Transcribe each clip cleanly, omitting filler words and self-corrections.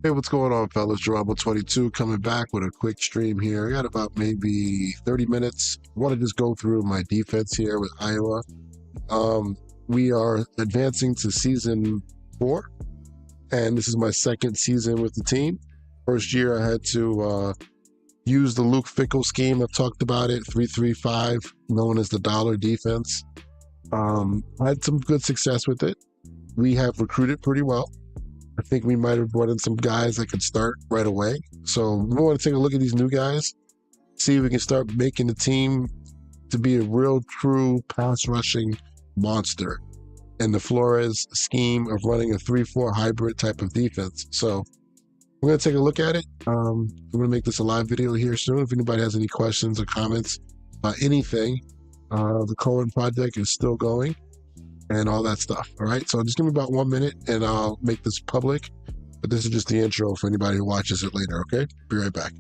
Hey, what's going on, fellas? Durable22 coming back with a quick stream here. I got about maybe 30 minutes. I want to just go through my defense here with Iowa. Um, we are advancing to season 4, and this is my second season with the team. First year, I had to use the Luke Fickell scheme. I've talked about it, 3-3-5, known as the dollar defense. I had some good success with it. We have recruited pretty well. I think we might have brought in some guys that could start right away. So we want to take a look at these new guys, see if we can start making the team to be a real, true pass rushing monster in the Flores scheme of running a 3-4 hybrid type of defense. So we're going to take a look at it. We're going to make this a live video here soon. If anybody has any questions or comments about anything, the Cohen project is still going and all that stuff. All right. So just give me about 1 minute and I'll make this public. But this is just the intro for anybody who watches it later. Okay. Be right back.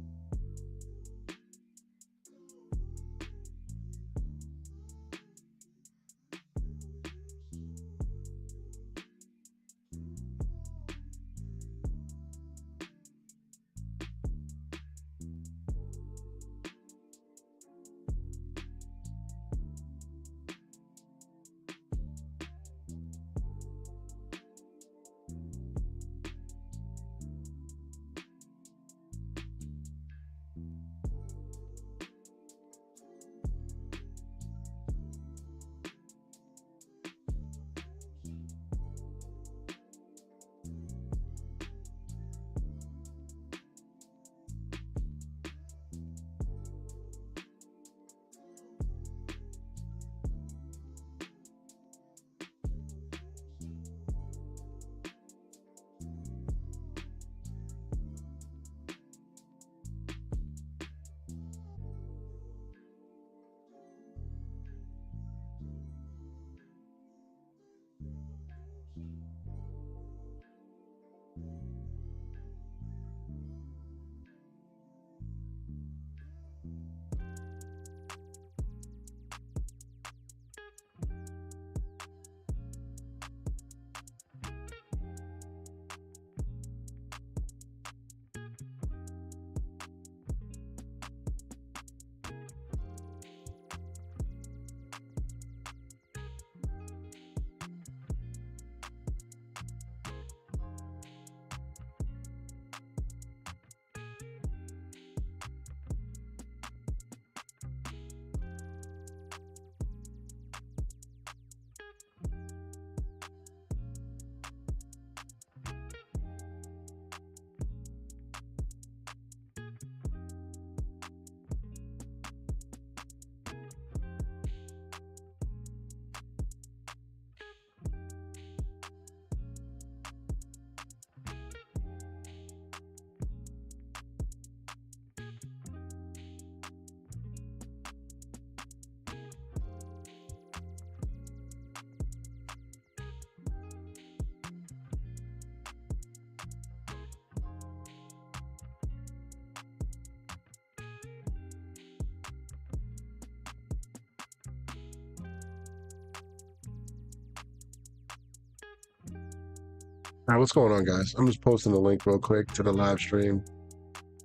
All right, what's going on, guys? I'm just posting the link real quick to the live stream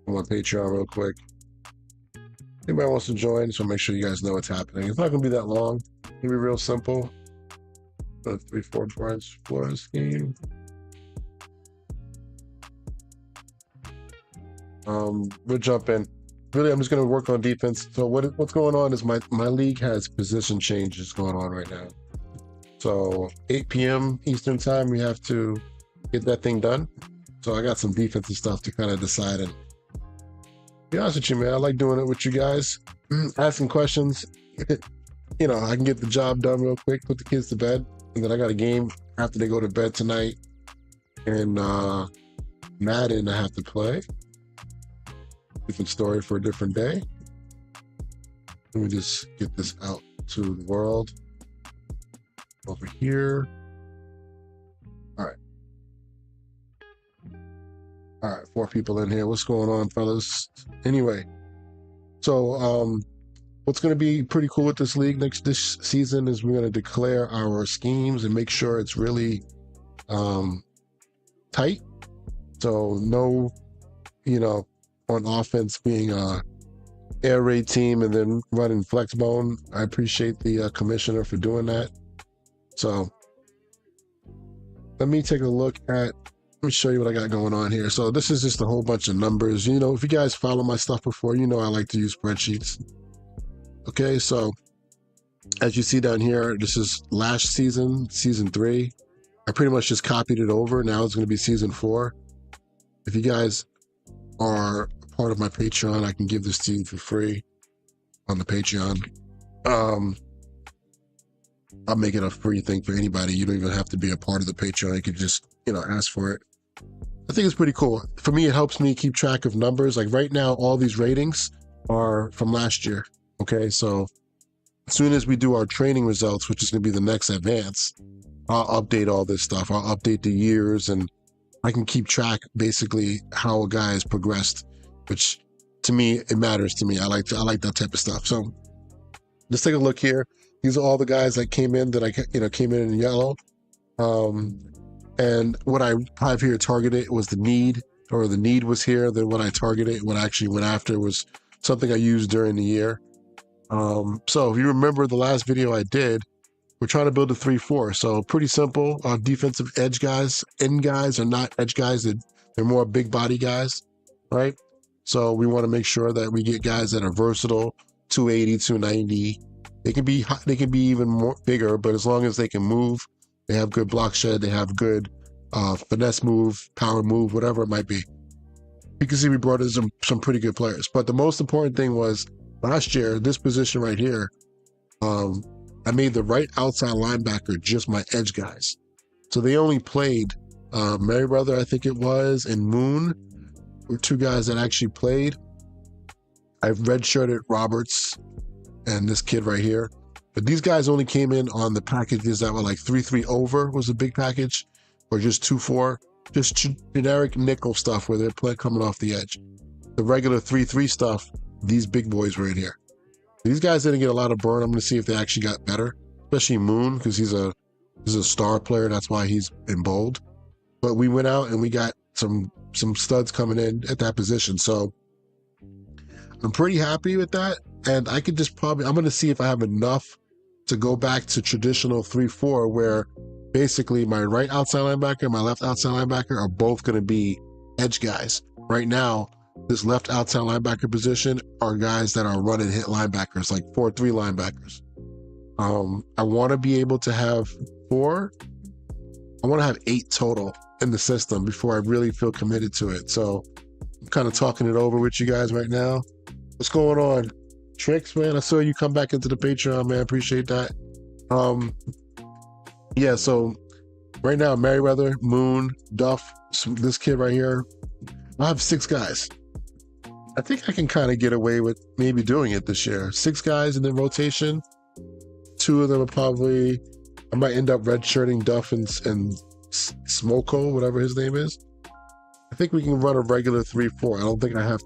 on my Patreon real quick. Anybody wants to join, so make sure you guys know what's happening. It's not going to be that long. It'll be real simple. The 3-4 branch Flores scheme. We'll jump in. Really, I'm just going to work on defense. So what's going on is my league has position changes going on right now. So 8 p.m. Eastern time, we have to get that thing done. So I got some defensive stuff to kind of decide. And to be honest with you, man, I like doing it with you guys, asking questions. You know, I can get the job done real quick, put the kids to bed, and then I got a game after they go to bed tonight. And Madden I have to play. Different story for a different day. Let me just get this out to the world. Over here. All right. All right, 4 people in here. What's going on, fellas? Anyway, so what's going to be pretty cool with this league this season is we're going to declare our schemes and make sure it's really tight. So no, you know, on offense being a air raid team and then running flex bone. I appreciate the commissioner for doing that. So let me take a look at, let me show you what I got going on here. So this is just a whole bunch of numbers. You know, if you guys follow my stuff before, you know I like to use spreadsheets. Okay, so as you see down here, this is last season, season 3. I pretty much just copied it over. Now it's going to be season 4. If you guys are part of my Patreon, I can give this to you for free on the Patreon. I'll make it a free thing for anybody. You don't even have to be a part of the Patreon. You can just, you know, ask for it. I think it's pretty cool. For me, it helps me keep track of numbers. Like right now, all these ratings are from last year. Okay, so as soon as we do our training results, which is going to be the next advance, I'll update all this stuff. I'll update the years, and I can keep track basically how a guy has progressed, which to me, it matters to me. I like that type of stuff. So let's take a look here. These are all the guys that came in that came in yellow. And what I have here targeted was the need, or the need was here. Then what I targeted, what I actually went after was something I used during the year. So if you remember the last video I did, we're trying to build a 3-4. So pretty simple. Our defensive edge guys, end guys are not edge guys. They're more big body guys, right? So we want to make sure that we get guys that are versatile, 280, 290. They can be even more bigger, but as long as they can move, they have good block shed, they have good finesse move, power move, whatever it might be. You can see we brought in some pretty good players. But the most important thing was last year, this position right here, I made the right outside linebacker just my edge guys. So they only played Merriweather, I think it was, and Moon were 2 guys that actually played. I've redshirted Roberts and this kid right here. But these guys only came in on the packages that were like 3-3 over was a big package, or just 2-4, just generic nickel stuff where they're coming off the edge. The regular 3-3 stuff, these big boys were in here. These guys didn't get a lot of burn. I'm going to see if they actually got better, especially Moon, because he's a star player. That's why he's in bold. But we went out and we got some studs coming in at that position. So I'm pretty happy with that. And I could just I'm going to see if I have enough to go back to traditional 3-4, where basically my right outside linebacker and my left outside linebacker are both going to be edge guys. Right now, this left outside linebacker position are guys that are run and hit linebackers, like 4-3 linebackers. I want to be able to have 4. I want to have 8 total in the system before I really feel committed to it. So I'm kind of talking it over with you guys right now. What's going on? Tricks, man, I saw you come back into the Patreon, man. Appreciate that. Yeah, so right now, Merriweather, Moon, Duff, this kid right here, I have 6 guys. I think I can kind of get away with maybe doing it this year. 6 guys in the rotation. 2 of them are probably, I might end up redshirting Duff and Smoko, whatever his name is. I think we can run a regular 3-4. I don't think I have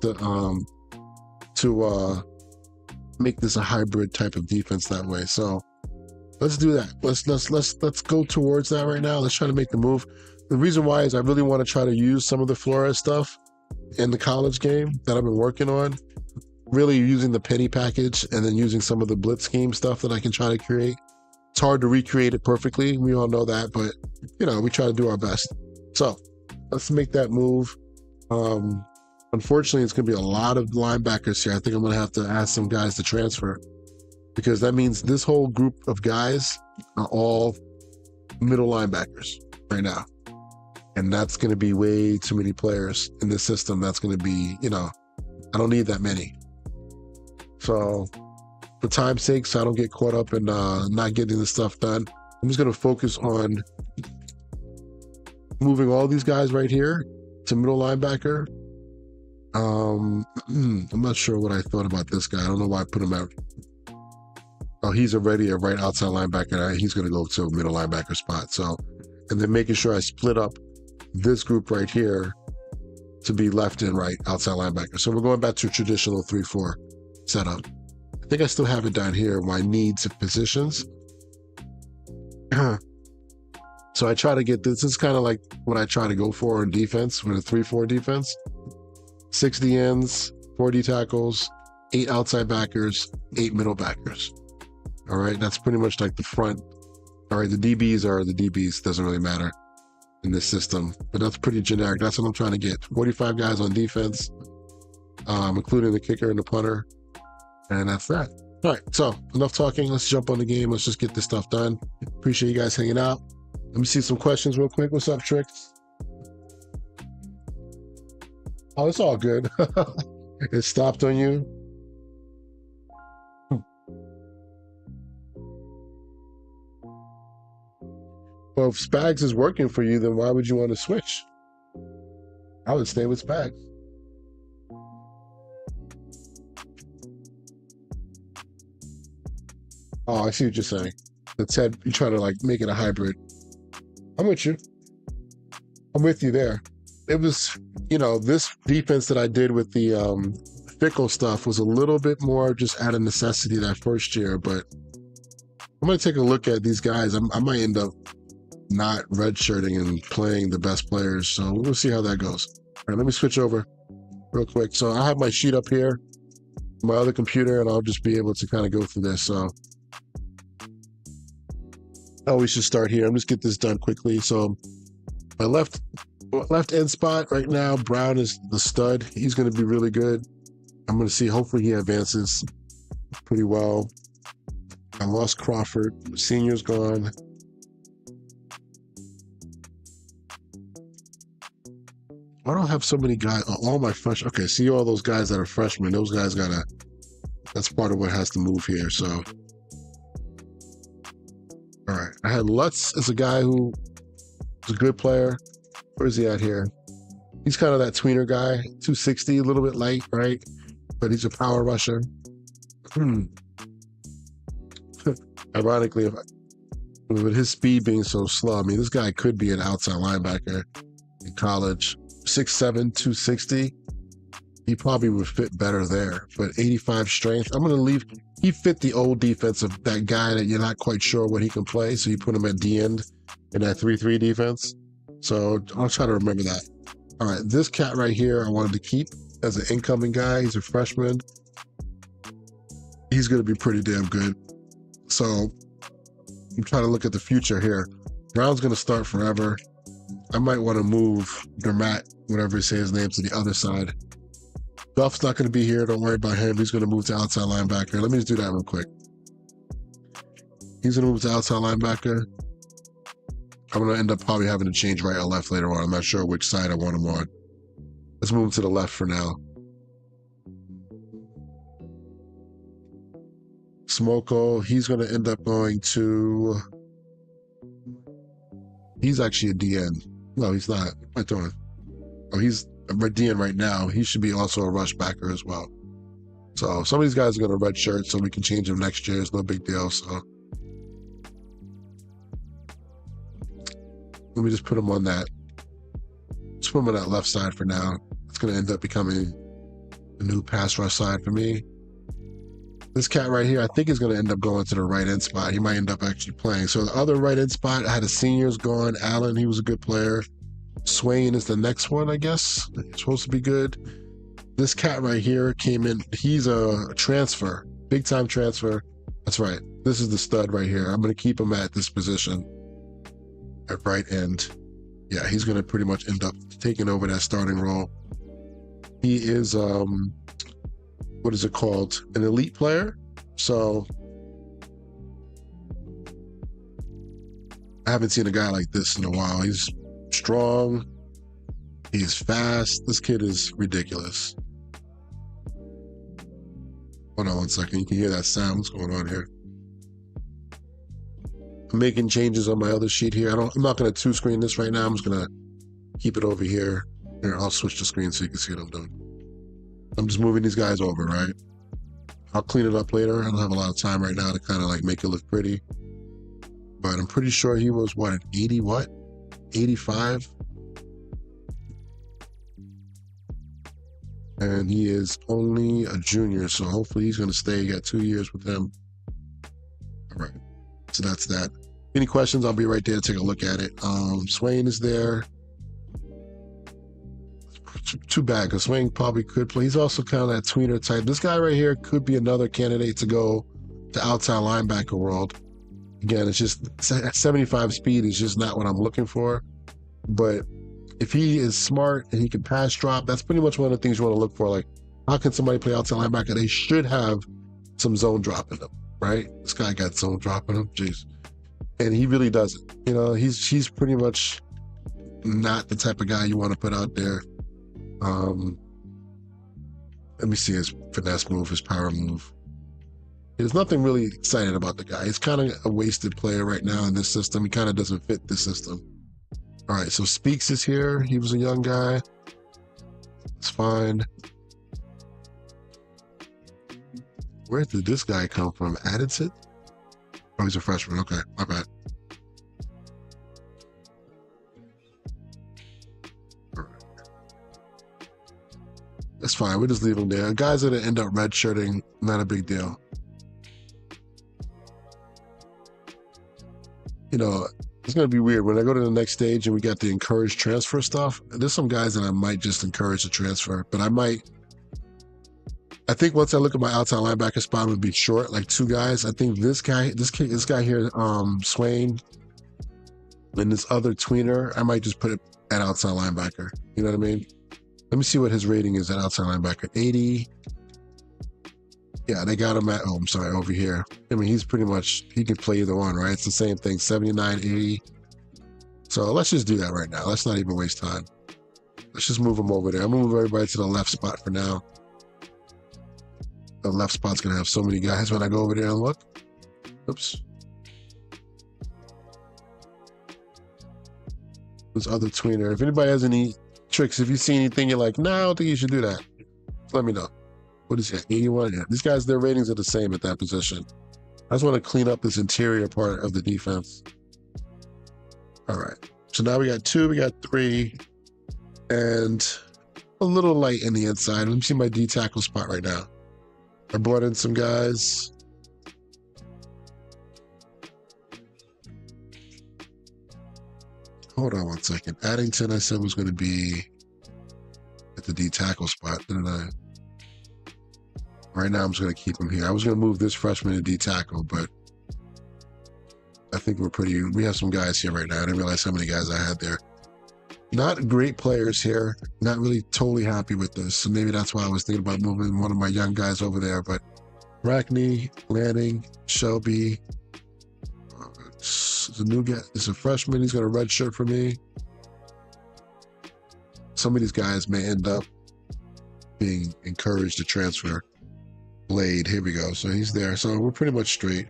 to make this a hybrid type of defense that way. So let's do that. Let's go towards that right now. Let's try to make the move. The reason why is I really want to try to use some of the Flores stuff in the college game that I've been working on. Really using the penny package and then using some of the blitz scheme stuff that I can try to create. It's hard to recreate it perfectly. We all know that, but you know, we try to do our best. So let's make that move. Unfortunately, it's going to be a lot of linebackers here. I think I'm going to have to ask some guys to transfer, because that means this whole group of guys are all middle linebackers right now. And that's going to be way too many players in this system. That's going to be, you know, I don't need that many. So for time's sake, so I don't get caught up in not getting the stuff done, I'm just going to focus on moving all these guys right here to middle linebacker. I'm not sure what I thought about this guy. I don't know why I put him out. Oh, he's already a right outside linebacker. He's going to go to a middle linebacker spot. So, and then making sure I split up this group right here to be left and right outside linebacker. So we're going back to a traditional 3-4 setup. I think I still have it down here, my needs of positions. So I try to get this. This is kind of like what I try to go for in defense with a 3-4 defense. 6 D ends, 4 D tackles, 8 outside backers, 8 middle backers. All right, that's pretty much like the front. All right, the DBs are the DBs. Doesn't really matter in this system, but that's pretty generic. That's what I'm trying to get. 45 guys on defense, including the kicker and the punter, and that's that. All right, so enough talking. Let's jump on the game. Let's just get this stuff done. Appreciate you guys hanging out. Let me see some questions real quick. What's up, Tricks? Oh, it's all good. It stopped on you. Well, if Spags is working for you, then why would you want to switch? I would stay with Spags. Oh, I see what you're saying. The Ted, you try to like make it a hybrid. I'm with you. I'm with you there. It was, this defense that I did with the Fickle stuff was a little bit more just out of necessity that first year, but I'm going to take a look at these guys. I might end up not redshirting and playing the best players, so we'll see how that goes. All right, let me switch over real quick. So I have my sheet up here, my other computer, and I'll just be able to kind of go through this. So we should start here. I'm just get this done quickly. So my left end spot right now, Brown is the stud. He's going to be really good. I'm going to see. Hopefully he advances pretty well. I lost Crawford. Senior's gone. I don't have so many guys. All my fresh. Okay, see all those guys that are freshmen. Those guys gotta. That's part of what has to move here. So, all right. I had Lutz as a guy who was a good player. Where's he at here? He's kind of that tweener guy, 260, a little bit light, right? But he's a power rusher. Ironically, with his speed being so slow, I mean, this guy could be an outside linebacker in college. 6'7", 260. He probably would fit better there. But 85 strength. I'm going to leave. He fit the old defense of that guy that you're not quite sure what he can play. So you put him at the end in that 3-3 defense. So I'll try to remember that. All right, this cat right here I wanted to keep as an incoming guy. He's a freshman. He's going to be pretty damn good. So I'm trying to look at the future here. Brown's going to start forever. I might want to move Dermat, whatever you say his name, to the other side. Duff's not going to be here. Don't worry about him. He's going to move to outside linebacker. Let me just do that real quick. He's going to move to outside linebacker. I'm going to end up probably having to change right or left later on. I'm not sure which side I want him on. Let's move him to the left for now. Smoko, he's going to end up going to... He's actually a DN. No, he's not. What am I doing? Oh, he's a DN right now. He should be also a rush backer as well. So some of these guys are going to red shirt, so we can change them next year. It's no big deal. So let me just put him on that. Just put him on that left side for now. It's going to end up becoming the new pass rush side for me. This cat right here, I think is going to end up going to the right end spot. He might end up actually playing. So the other right end spot, I had a seniors gone. Allen, he was a good player. Swain is the next one, I guess. He's supposed to be good. This cat right here came in. He's a transfer, big time transfer. That's right. This is the stud right here. I'm going to keep him at this position at right end. Yeah, he's going to pretty much end up taking over that starting role. He is, what is it called? An elite player. So I haven't seen a guy like this in a while. He's strong. He's fast. This kid is ridiculous. Hold on one second. You can hear that sound. What's going on here? I'm making changes on my other sheet here. I'm not going to two screen this right now. I'm just going to keep it over here. Here, I'll switch the screen so you can see what I'm doing. I'm just moving these guys over, right? I'll clean it up later. I don't have a lot of time right now to kind of like make it look pretty. But I'm pretty sure he was, what, an 80 what? 85? And he is only a junior, so hopefully he's going to stay. You got 2 years with him. All right. So that's that. Any questions? I'll be right there to take a look at it. Swain is there. Too bad because Swain probably could play. He's also kind of that tweener type. This guy right here could be another candidate to go to outside linebacker world. Again, it's just at 75 speed is just not what I'm looking for. But if he is smart and he can pass drop, that's pretty much one of the things you want to look for. Like, how can somebody play outside linebacker? They should have some zone drop in them, right? This guy got zone drop in him, jeez, and he really doesn't. You know, he's pretty much not the type of guy you want to put out there. Let me see his finesse move, his power move. There's nothing really exciting about the guy. He's kind of a wasted player right now in this system. He kind of doesn't fit this system. All right, so Speaks is here. He was a young guy. It's fine. Where did this guy come from? Addison? Oh, he's a freshman. Okay, my bad. All right. That's fine. We'll just leave him there. Guys that end up redshirting, not a big deal. You know, it's going to be weird when I go to the next stage and we got the encouraged transfer stuff. There's some guys that I might just encourage to transfer, but I think once I look at my outside linebacker spot, would be short, like two guys. I think this guy here, Swain, and this other tweener, I might just put it at outside linebacker. You know what I mean? Let me see what his rating is at outside linebacker. 80. Yeah, they got him at, oh, I'm sorry, over here. I mean, he's pretty much, he can play either one, right? It's the same thing, 79, 80. So let's just do that right now. Let's not even waste time. Let's just move him over there. I'm going to move everybody to the left spot for now. The left spot's going to have so many guys when I go over there and look. Oops. This other tweener. If anybody has any tricks, if you see anything you're like, nah, I don't think you should do that, let me know. What is it? 81? Yeah. These guys, their ratings are the same at that position. I just want to clean up this interior part of the defense. All right. So now we got 2, we got 3, and a little light in the inside. Let me see my D tackle spot right now. I brought in some guys. Hold on one second. Addington, I said, was going to be at the D tackle spot, didn't I? Right now, I'm just going to keep him here. I was going to move this freshman to D tackle, but I think we have some guys here right now. I didn't realize how many guys I had there. Not great players here. Not really totally happy with this. So maybe that's why I was thinking about moving one of my young guys over there. But Rackney, Lanning, Shelby, it's a new guy. It's a freshman. He's got a red shirt for me. Some of these guys may end up being encouraged to transfer. Blade, here we go. So he's there. So we're pretty much straight.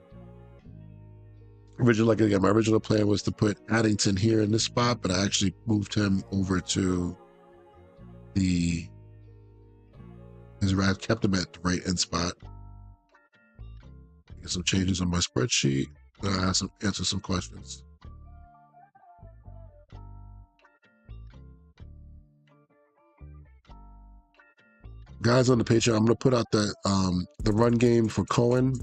Like again, my original plan was to put Addington here in this spot, but I actually moved him over to kept him at the right end spot. Get some changes on my spreadsheet. I have answer some questions. Guys on the Patreon, I'm gonna put out the run game for Cohen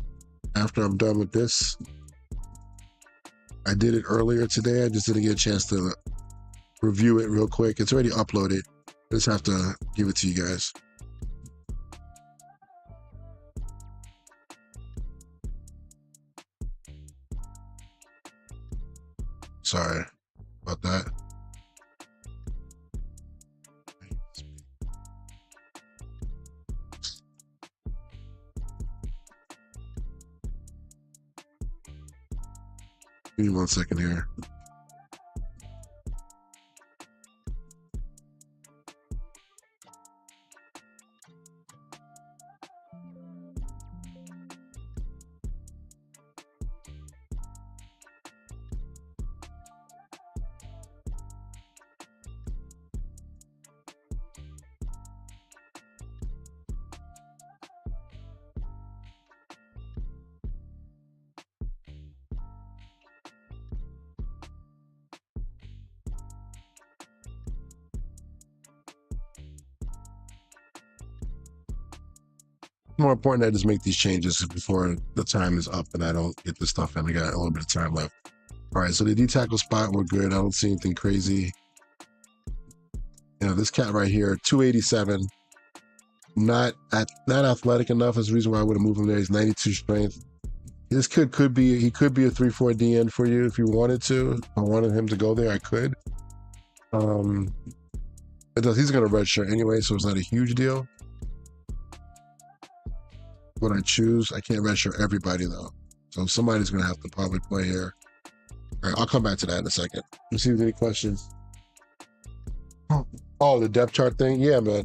after I'm done with this. I did it earlier today. I just didn't get a chance to review it real quick. It's already uploaded. I just have to give it to you guys. Sorry about that. Give me 1 second here. More important, I just make these changes before the time is up and I don't get this stuff in. I got a little bit of time left. All right, so the D tackle spot, we're good. I don't see anything crazy. You know, this cat right here, 287. Not athletic enough is the reason why I would have moved him there. He's 92 strength. This kid could be a 3-4 DN for you if you wanted to. If I wanted him to go there, I could. He's gonna redshirt anyway, so it's not a huge deal. What I choose, I can't redshirt everybody though. So somebody's gonna have to probably play here. All right, I'll come back to that in a second. Let's see if there's any questions. Oh, the depth chart thing? Yeah, man.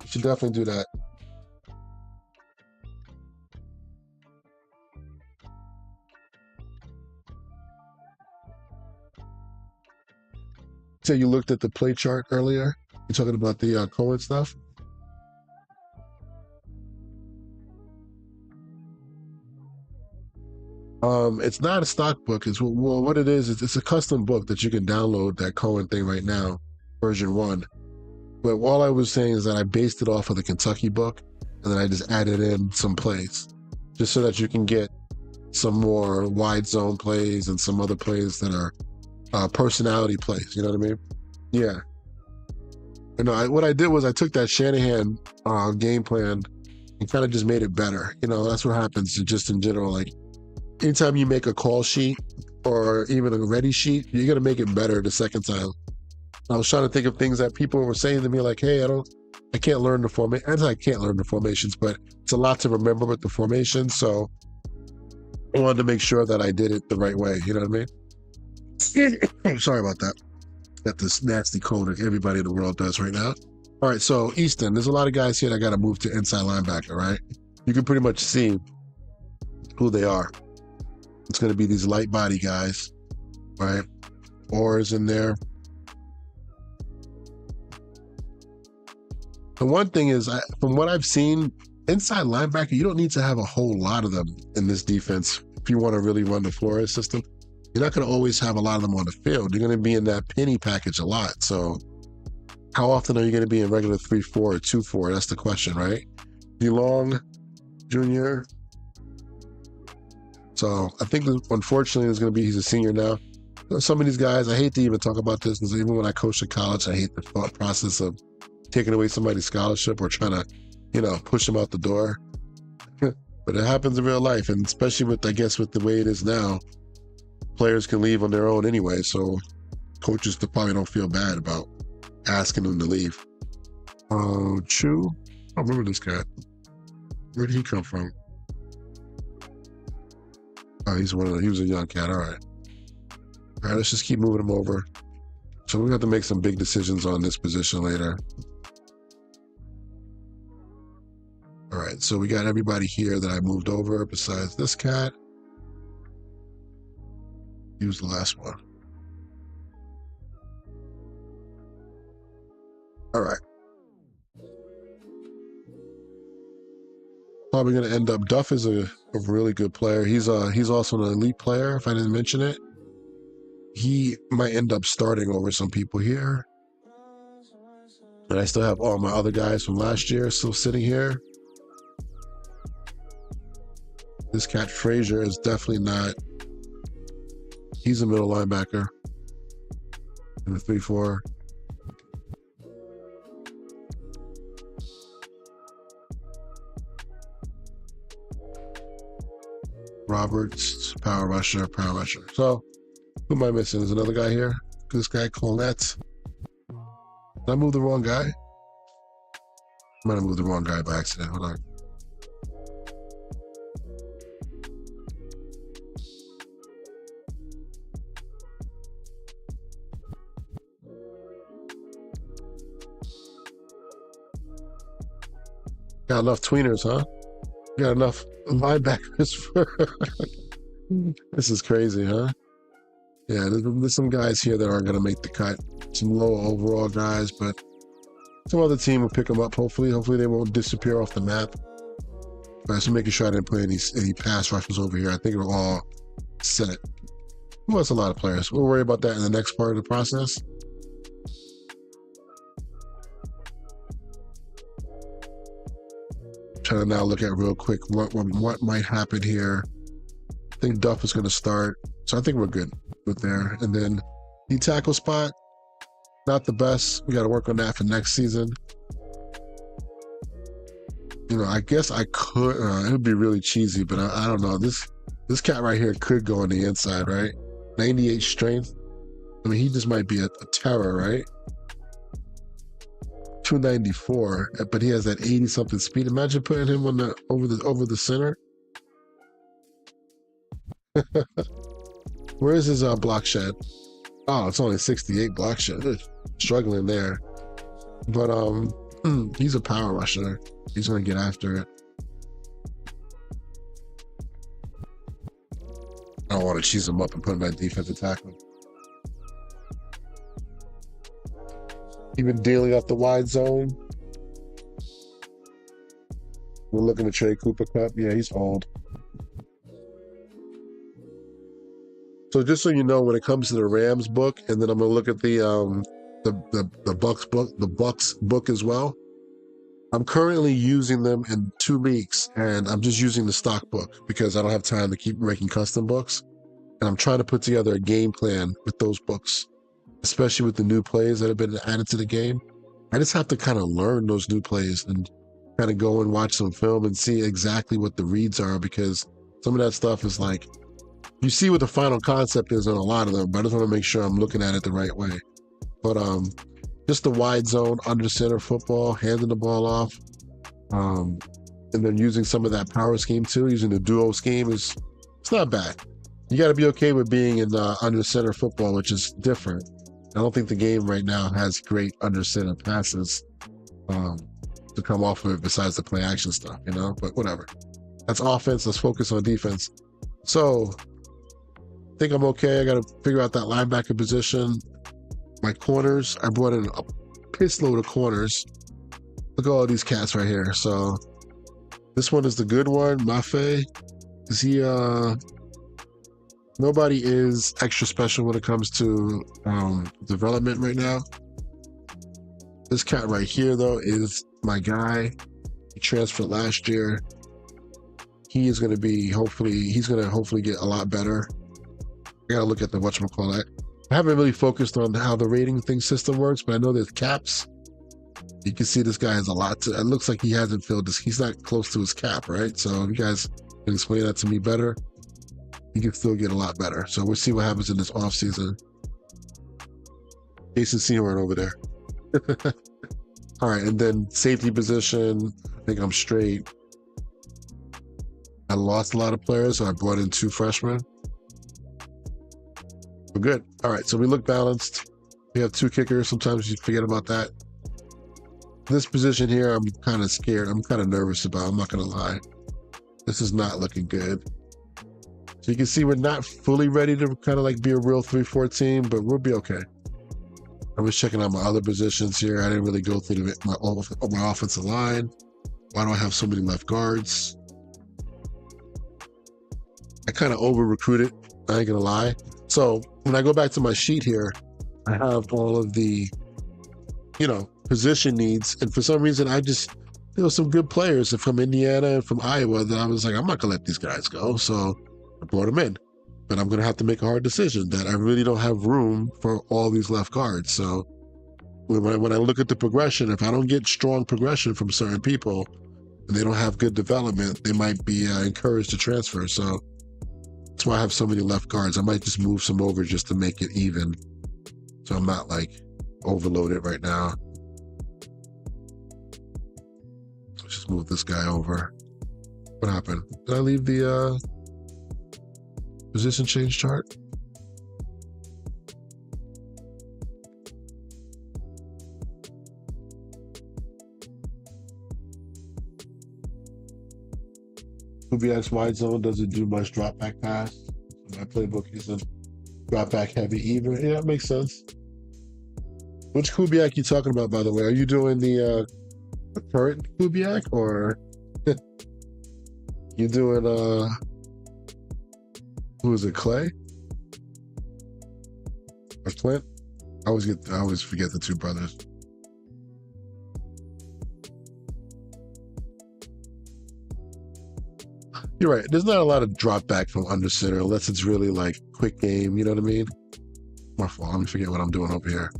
You should definitely do that. So you looked at the play chart earlier? You're talking about the Cohen stuff? It's not a stock book. It's what it is. It's a custom book that you can download. That Cohen thing right now, version 1. But all I was saying is that I based it off of the Kentucky book, and then I just added in some plays, just so that you can get some more wide zone plays and some other plays that are personality plays. You know what I mean? Yeah. You know, what I did was I took that Shanahan game plan and kind of just made it better. You know, that's what happens just in general. Like, anytime you make a call sheet or even a ready sheet, you're going to make it better the second time. I was trying to think of things that people were saying to me like, hey, I can't learn the formation. I can't learn the formations, but it's a lot to remember with the formation. So I wanted to make sure that I did it the right way. You know what I mean? Sorry about that. Got this nasty cold that everybody in the world does right now. All right, so Easton, there's a lot of guys here that got to move to inside linebacker, right? You can pretty much see who they are. It's going to be these light body guys, right? Orr's in there. The one thing is, from what I've seen, inside linebacker, you don't need to have a whole lot of them in this defense if you want to really run the Flores system. You're not going to always have a lot of them on the field. You're going to be in that penny package a lot. So how often are you going to be in regular 3-4 or 2-4? That's the question, right? DeLong, Jr. So I think, unfortunately, there's going to be, he's a senior now. Some of these guys, I hate to even talk about this, because even when I coached at college, I hate the thought process of taking away somebody's scholarship or trying to, push them out the door. But it happens in real life, and especially with the way it is now, players can leave on their own anyway, so coaches probably don't feel bad about asking them to leave. Chu? I remember this guy. Where did he come from? Oh, he was a young cat. All right. All right, let's just keep moving him over. So we have to make some big decisions on this position later. All right, so we got everybody here that I moved over besides this cat. He was the last one. All right. Probably going to end up, Duff is a really good player. He's also an elite player, if I didn't mention it. He might end up starting over some people here. And I still have all my other guys from last year still sitting here. This cat Frazier is definitely not. He's a middle linebacker in the 3-4. Roberts, power rusher. So, who am I missing? There's another guy here. This guy, Colette. Did I move the wrong guy? I might have moved the wrong guy by accident. Hold on. Got enough tweeners, huh? Got enough linebackers for. This is crazy, huh? Yeah, there's some guys here that aren't going to make the cut. Some low overall guys, but some other team will pick them up, hopefully. Hopefully they won't disappear off the map. But so making sure I didn't play any pass rushes over here. I think we're all set. Well, that's a lot of players. We'll worry about that in the next part of the process. Trying to now look at real quick what might happen here I think Duff is going to start. So I think we're good with there. And then the tackle spot, not the best. We got to work on that for next season. You know, I guess I could. It would be really cheesy, but I don't know. This cat right here could go on the inside, right? 98 strength. I mean, he just might be a terror, right? 294, but he has that 80 something speed. Imagine putting him on the over the center. Where is his block shed? Oh, it's only 68 block shed. Struggling there, but he's a power rusher. He's gonna get after it. I don't want to cheese him up and put him at defensive tackle. Even dealing up the wide zone. We're looking to trade Cooper Kupp. Yeah, he's old. So just so you know, when it comes to the Rams book, and then I'm gonna look at the Bucks book as well. I'm currently using them in 2 leagues, and I'm just using the stock book because I don't have time to keep making custom books. And I'm trying to put together a game plan with those books, especially with the new plays that have been added to the game. I just have to kind of learn those new plays and kind of go and watch some film and see exactly what the reads are, because some of that stuff is like, you see what the final concept is on a lot of them, but I just want to make sure I'm looking at it the right way. But just the wide zone, under center football, handing the ball off, and then using some of that power scheme too, using the duo scheme it's not bad. You got to be okay with being in under center football, which is different. I don't think the game right now has great under center passes to come off of it besides the play action stuff, you know, but whatever. That's offense. Let's focus on defense. So I think I'm okay. I got to figure out that linebacker position. My corners, I brought in a piss load of corners. Look at all these cats right here. So this one is the good one. Mafe. Is he nobody is extra special when it comes to development right now. This cat right here though is my guy. He transferred last year. He is going to be he's going to hopefully get a lot better. I got to look at the whatchamacallit. I haven't really focused on how the rating thing system works, but I know there's caps. You can see this guy has a lot to, it looks like he hasn't filled this. He's not close to his cap, right? So if you guys can explain that to me better, he can still get a lot better. So we'll see what happens in this off season. Jason Seymour over there. All right, and then safety position, I think I'm straight. I lost a lot of players, so I brought in 2 freshmen. We're good. All right, so we look balanced. We have 2 kickers. Sometimes you forget about that. This position here, I'm kind of scared. I'm kind of nervous about. I'm not going to lie. This is not looking good. So you can see we're not fully ready to kind of like be a real 3-4 team, but we'll be okay. I was checking out my other positions here. I didn't really go through my offensive line. Why do I have so many left guards? I kind of over-recruited. I ain't going to lie. So when I go back to my sheet here, I have all of the, position needs. And for some reason, there were some good players from Indiana and from Iowa that I was like, I'm not going to let these guys go. So I brought them in. But I'm going to have to make a hard decision that I really don't have room for all these left guards. So when I look at the progression, if I don't get strong progression from certain people and they don't have good development, they might be encouraged to transfer. So that's why I have so many left guards. I might just move some over just to make it even. So I'm not like overloaded right now. Let's just move this guy over. What happened? Did I leave the position change chart? Kubiak's wide zone doesn't do much drop back pass. My playbook isn't drop back heavy either. Yeah, that makes sense. Which Kubiak you talking about, by the way? Are you doing the current Kubiak, or you doing who is it, Clay or Clint? I always forget the 2 brothers. You're right. There's not a lot of drop back from under center unless it's really like quick game. You know what I mean? My fault. Let me forget what I'm doing over here.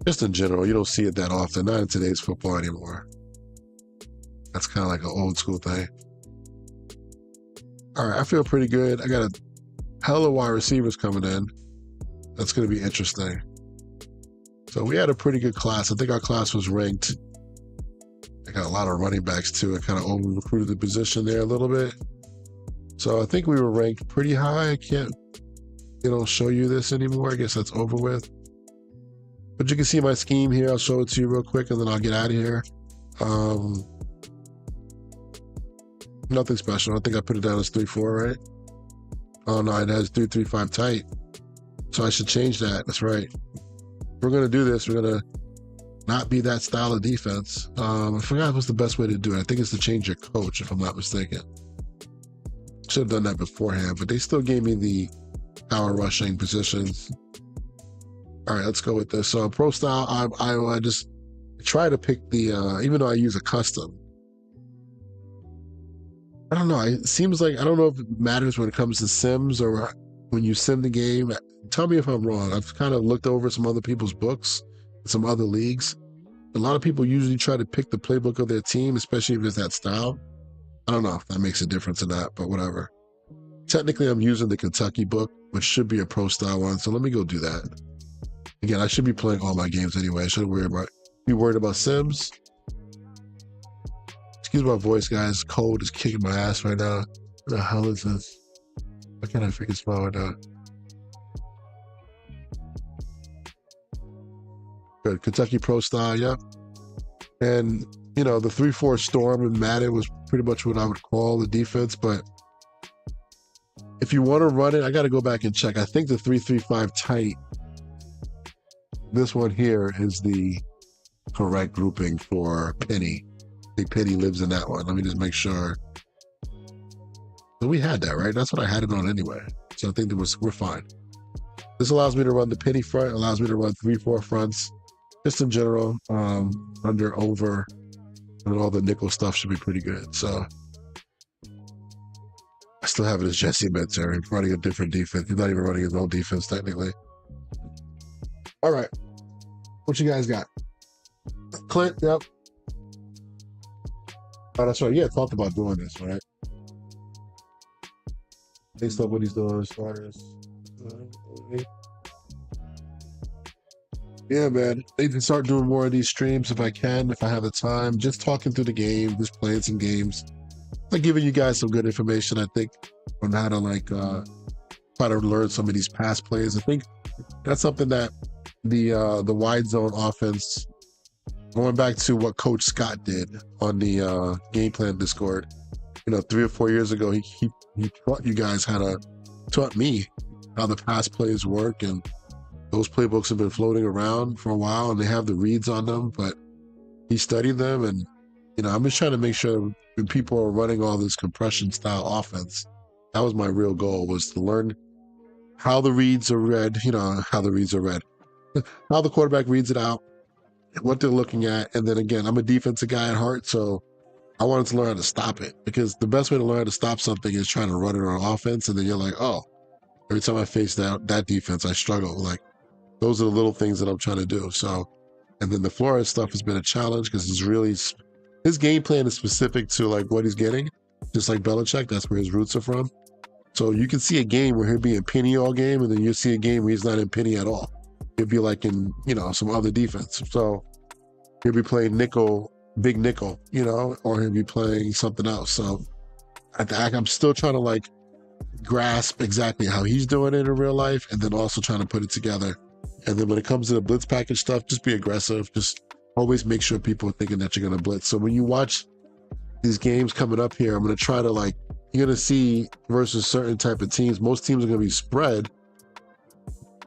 Just in general, you don't see it that often. Not in today's football anymore. That's kind of like an old school thing. All right, I feel pretty good. I got a hell of wide receivers coming in. That's going to be interesting. So we had a pretty good class. I think our class was ranked. I got a lot of running backs too. I kind of over recruited the position there a little bit. So I think we were ranked pretty high. I can't, show you this anymore. I guess that's over with. But you can see my scheme here. I'll show it to you real quick and then I'll get out of here. Nothing special. I think I put it down as 3-4, right? Oh no, it has 3-3-5 tight. So I should change that. That's right. We're going to do this. We're going to not be that style of defense. I forgot what's the best way to do it. I think it's to change your coach, if I'm not mistaken. Should have done that beforehand, but they still gave me the power rushing positions. All right, let's go with this. So pro style, I just try to pick the, even though I use a custom, I don't know. It seems like, I don't know if it matters when it comes to sims or when you sim the game. Tell me if I'm wrong. I've kind of looked over some other people's books, some other leagues. A lot of people usually try to pick the playbook of their team, especially if it's that style. I don't know if that makes a difference or not, but whatever. Technically, I'm using the Kentucky book, which should be a pro style one. So let me go do that. Again, I should be playing all my games anyway. I shouldn't be worried about sims. Excuse my voice, guys. Cold is kicking my ass right now. What the hell is this? Why can't I freaking spell it out? Good. Kentucky Pro Style, yep. And, the 3-4 Storm and Madden was pretty much what I would call the defense. But if you want to run it, I got to go back and check. I think the 3-3-5 tight, this one here is the correct grouping for Penny. I think Penny lives in that one. Let me just make sure. So we had that, right? That's what I had it on anyway. So I think we're fine. This allows me to run the Penny front, allows me to run 3-4 fronts. Just in general, under, over, and all the nickel stuff should be pretty good. So I still have it as Jesse Minter. He's running a different defense. He's not even running his own defense technically. All right. What you guys got? Clint, yep. Oh, that's right. Yeah, talked about doing this, right? Based on what he's doing as far as yeah, man. They can start doing more of these streams if I can, if I have the time. Just talking through the game, just playing some games. Like giving you guys some good information, I think, on how to try to learn some of these pass plays. I think that's something that the wide zone offense, going back to what Coach Scott did on the game plan Discord, 3 or 4 years ago, he taught you guys taught me how the pass plays work, and those playbooks have been floating around for a while and they have the reads on them, but he studied them. And, I'm just trying to make sure when people are running all this compression style offense, that was my real goal, was to learn how the reads are read, how the quarterback reads it out, what they're looking at. And then again, I'm a defensive guy at heart, so I wanted to learn how to stop it, because the best way to learn how to stop something is trying to run it on offense. And then you're like, oh, every time I face that defense, I struggle. Like, those are the little things that I'm trying to do. So, and then the Flores stuff has been a challenge because his game plan is specific to what he's getting, just like Belichick. That's where his roots are from. So you can see a game where he'll be in penny all game, and then you'll see a game where he's not in penny at all. He'll be like in, some other defense. So he'll be playing nickel, big nickel, or he'll be playing something else. So I'm still trying to grasp exactly how he's doing it in real life, and then also trying to put it together. And then when it comes to the blitz package stuff, just be aggressive. Just always make sure people are thinking that you're going to blitz. So when you watch these games coming up here, I'm going to try to you're going to see versus certain type of teams. Most teams are going to be spread.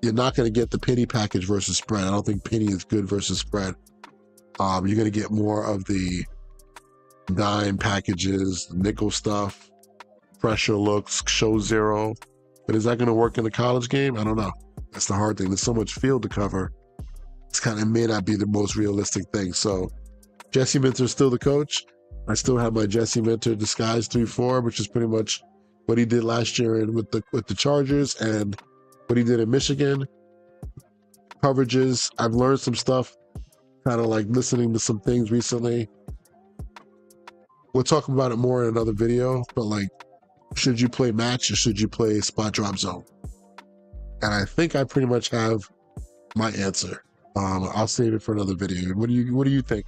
You're not going to get the penny package versus spread. I don't think penny is good versus spread. You're going to get more of the dime packages, nickel stuff, pressure looks, show zero. But is that going to work in the college game? I don't know. That's the hard thing. There's so much field to cover. It may not be the most realistic thing. So Jesse Minter's still the coach. I still have my Jesse Minter disguise 3-4, which is pretty much what he did last year with the Chargers and what he did in Michigan. Coverages, I've learned some stuff, kind of like listening to some things recently. We'll talk about it more in another video, but like, should you play match or should you play spot drop zone? And I think I pretty much have my answer. I'll save it for another video. What do you think?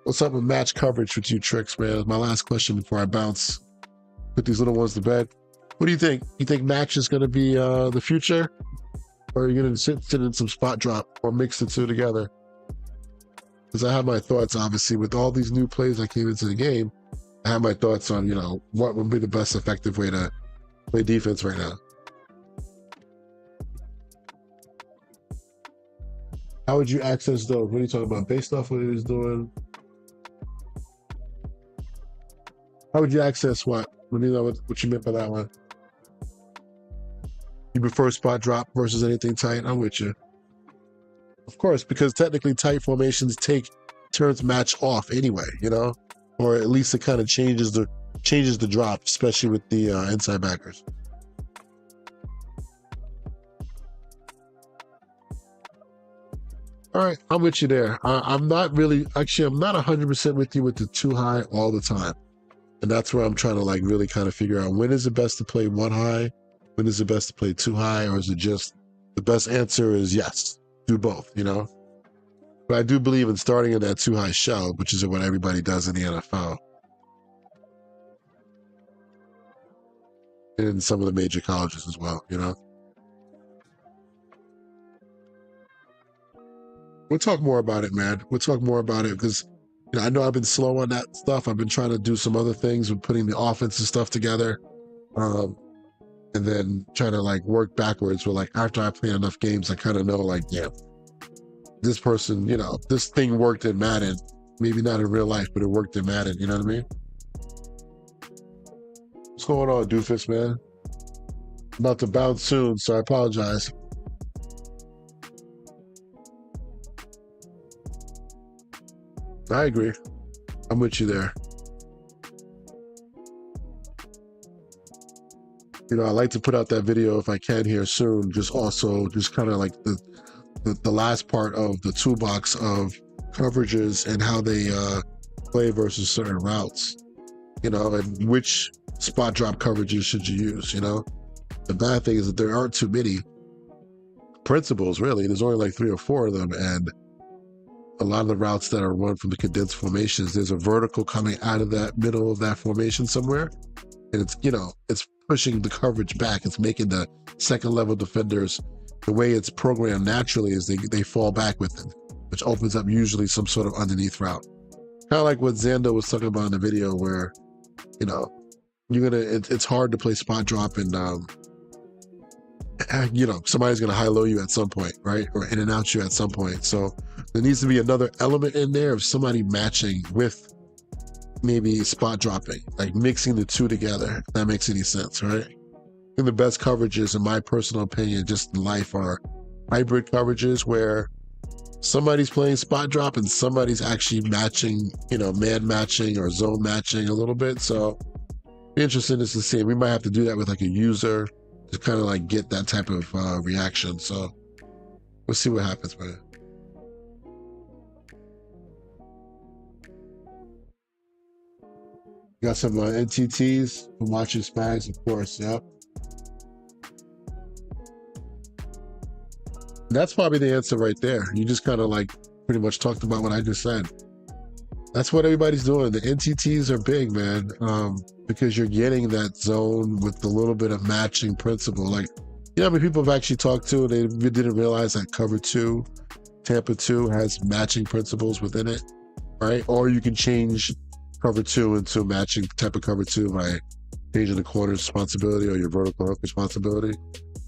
What's up with match coverage with you, Tricks, man? My last question before I bounce. Put these little ones to bed. What do you think? You think match is going to be the future? Or are you going to sit in some spot drop or mix the two together? Because I have my thoughts, obviously, with all these new plays that came into the game. I have my thoughts on, what would be the best effective way to play defense right now. How would you access those? What are you talking about? Based off what he was doing? How would you access what? Let me know what you meant by that one. You prefer spot drop versus anything tight? I'm with you. Of course, because technically tight formations turns match off anyway, or at least it kind of changes the drop, especially with the inside backers. All right, I'm with you there. I'm not 100% with you with the too high all the time. And that's where I'm trying to like really kind of figure out when is it best to play one high, when is it best to play too high, or is it just the best answer is yes, do both, But I do believe in starting in that too high shell, which is what everybody does in the NFL. And in some of the major colleges as well, We'll talk more about it, man. We'll talk more about it because I know I've been slow on that stuff. I've been trying to do some other things with putting the offensive stuff together. And then trying to like work backwards. But like after I play enough games, I kind of know like, yeah, this person, this thing worked in Madden. Maybe not in real life, but it worked in Madden. You know what I mean? What's going on, doofus, man? I'm about to bounce soon, so I apologize. I agree. I'm with you there. I like to put out that video if I can here soon. Just kind of like the last part of the toolbox of coverages and how they play versus certain routes. And which spot drop coverages should you use? The bad thing is that there aren't too many principles really. There's only like 3 or 4 of them, and a lot of the routes that are run from the condensed formations, there's a vertical coming out of that middle of that formation somewhere. And it's pushing the coverage back. It's making the second level defenders, the way it's programmed naturally is they fall back with it, which opens up usually some sort of underneath route. Kind of like what Xando was talking about in the video where, it's hard to play spot drop and, somebody's going to high-low you at some point, right? Or in and out you at some point. So there needs to be another element in there of somebody matching with maybe spot dropping, like mixing the two together, if that makes any sense, right? I think the best coverages, in my personal opinion, just in life are hybrid coverages where somebody's playing spot drop and somebody's actually matching, man matching or zone matching a little bit. So interesting to see. We might have to do that with like a user to kind of like get that type of reaction. So we'll see what happens, man. Got some NTTs from watching Spags, of course. Yep. That's probably the answer right there. You just kind of like pretty much talked about what I just said. That's what everybody's doing. The NTTs are big, man, because you're getting that zone with a little bit of matching principle. Like, how many people have actually talked to, they didn't realize that cover 2, Tampa 2 has matching principles within it, right? Or you can change cover 2 into matching type of cover 2 by changing the corner's responsibility or your vertical hook responsibility.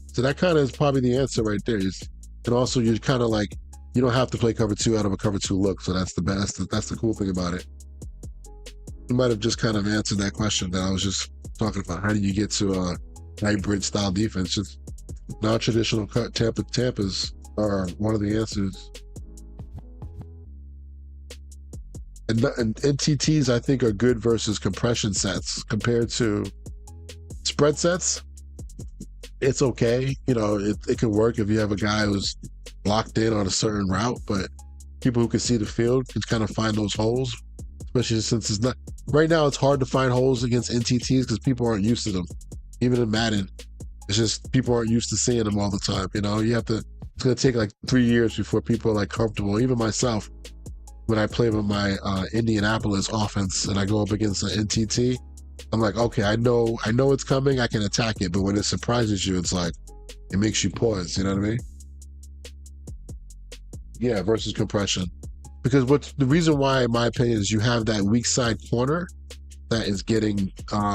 So that kind of is probably the answer right there. And also you're kind of like, you don't have to play cover 2 out of a cover 2 look. So that's the best. That's the cool thing about it. You might have just kind of answered that question that I was just talking about. How do you get to a hybrid style defense? Just non-traditional Tampas are one of the answers. And NTTs, I think, are good versus compression sets compared to spread sets. It's okay. You know, it can work if you have a guy who's locked in on a certain route, but people who can see the field can kind of find those holes, especially since it's not right now. It's hard to find holes against NTTs because people aren't used to them. Even in Madden, it's just people aren't used to seeing them all the time. You know, you have to. It's gonna take like 3 years before people are like comfortable. Even myself, when I play with my Indianapolis offense and I go up against an NTT, I'm like, okay, I know it's coming. I can attack it, but when it surprises you, it's like it makes you pause. You know what I mean? Yeah, versus compression. Because what's the reason why, in my opinion, is you have that weak side corner that is getting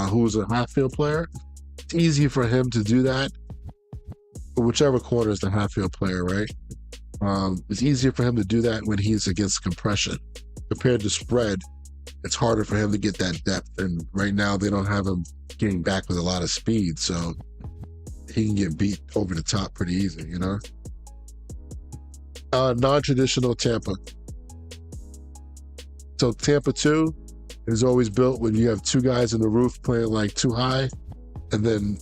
who's a half field player. It's easy for him to do that. Whichever corner is the half field player, right? It's easier for him to do that when he's against compression. Compared to spread, it's harder for him to get that depth. And right now, they don't have him getting back with a lot of speed, so he can get beat over the top pretty easy, you know? Non-traditional Tampa. So Tampa 2 is always built when you have 2 guys in the roof playing like too high, and then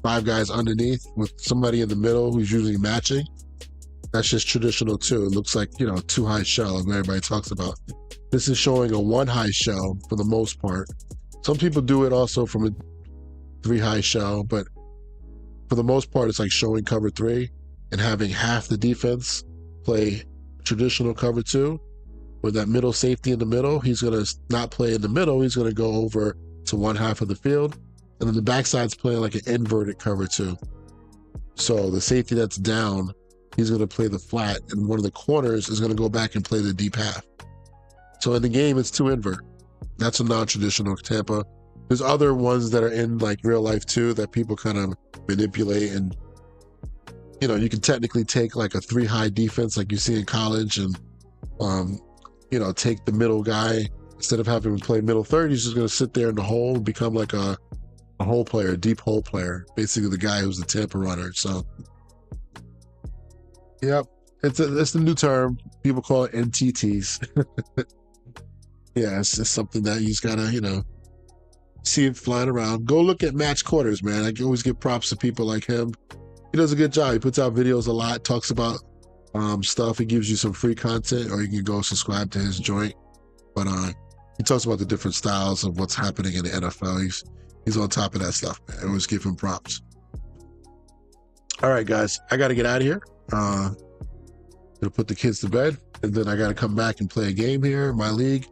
5 guys underneath with somebody in the middle who's usually matching. That's just traditional 2. It looks like, you know, 2 high shell, like everybody talks about. This is showing a 1 high shell for the most part. Some people do it also from a 3 high shell, but for the most part, it's like showing cover 3 and having half the defense play traditional cover 2. With that middle safety in the middle, he's going to not play in the middle. He's going to go over to one half of the field. And then the backside's playing like an inverted cover 2. So the safety that's down, he's going to play the flat. And one of the corners is going to go back and play the deep half. So in the game, it's 2 invert. That's a non-traditional Tampa. There's other ones that are in like real life too that people kind of manipulate. And, you know, you can technically take like a 3 high defense like you see in college and, you know, take the middle guy. Instead of having him play middle third, he's just going to sit there in the hole and become like a hole player, a deep hole player. Basically the guy who's the Tampa runner. So, yep. It's the new term. People call it NTTs. Yeah, it's just something that you just got to, you know, see it flying around. Go look at Match Quarters, man. I can always give props to people like him. He does a good job. He puts out videos a lot, talks about stuff. He gives you some free content, or you can go subscribe to his joint. But he talks about the different styles of what's happening in the NFL. He's on top of that stuff, man. I always give him props. All right, guys, I got to get out of here. Gonna put the kids to bed, and then I got to come back and play a game here in my league.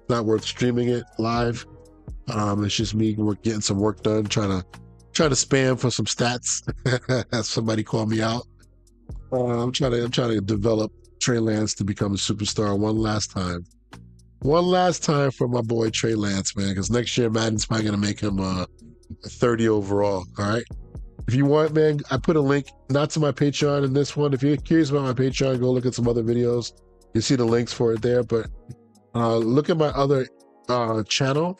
Not worth streaming it live. It's just me getting some work done, trying to spam for some stats. Have somebody call me out. I'm trying to develop Trey Lance to become a superstar one last time. One last time for my boy Trey Lance, man, because next year Madden's probably gonna make him a 30 overall. All right. If you want, man, I put a link not to my Patreon in this one. If you're curious about my Patreon, go look at some other videos. You see the links for it there. But look at my other channel.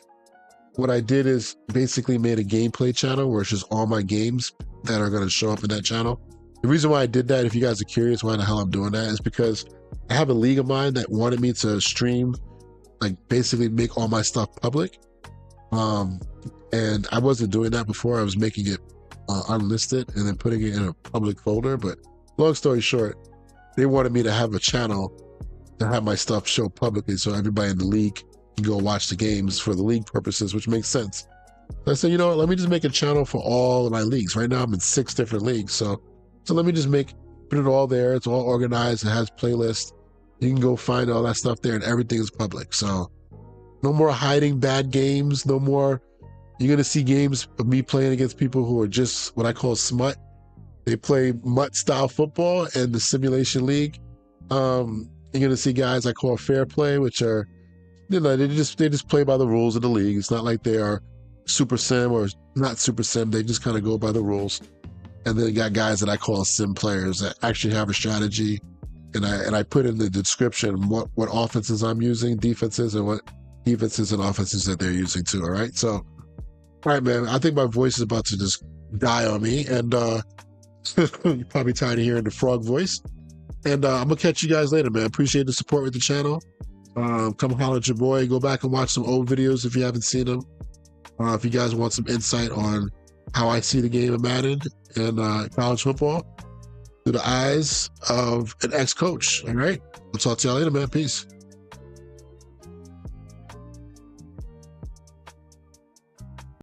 What I did is basically made a gameplay channel where it's just all my games that are going to show up in that channel. The reason why I did that, if you guys are curious why the hell I'm doing that, is because I have a league of mine that wanted me to stream, like basically make all my stuff public. And I wasn't doing that before. I was making it unlisted and then putting it in a public folder. But long story short, they wanted me to have a channel to have my stuff show publicly so everybody in the league can go watch the games for the league purposes, which makes sense. So I said, you know what, let me just make a channel for all of my leagues. Right now I'm in 6 different leagues. So let me just put it all there. It's all organized. It has playlists. You can go find all that stuff there and everything is public. So no more hiding bad games. No more. You're going to see games of me playing against people who are just what I call smut. They play mutt style football in the simulation league. You're going to see guys I call fair play, which are, you know, they just play by the rules of the league. It's not like they are super sim or not super sim. They just kind of go by the rules. And then you got guys that I call sim players that actually have a strategy. And I put in the description what offenses I'm using, defenses, and what defenses and offenses that they're using too. All right. So, all right, man, I think my voice is about to just die on me. And you're probably tired of hearing the frog voice. And I'm going to catch you guys later, man. Appreciate the support with the channel. Come holler at your boy. Go back and watch some old videos if you haven't seen them. If you guys want some insight on how I see the game of Madden and college football through the eyes of an ex-coach. All right. We'll talk to y'all later, man. Peace.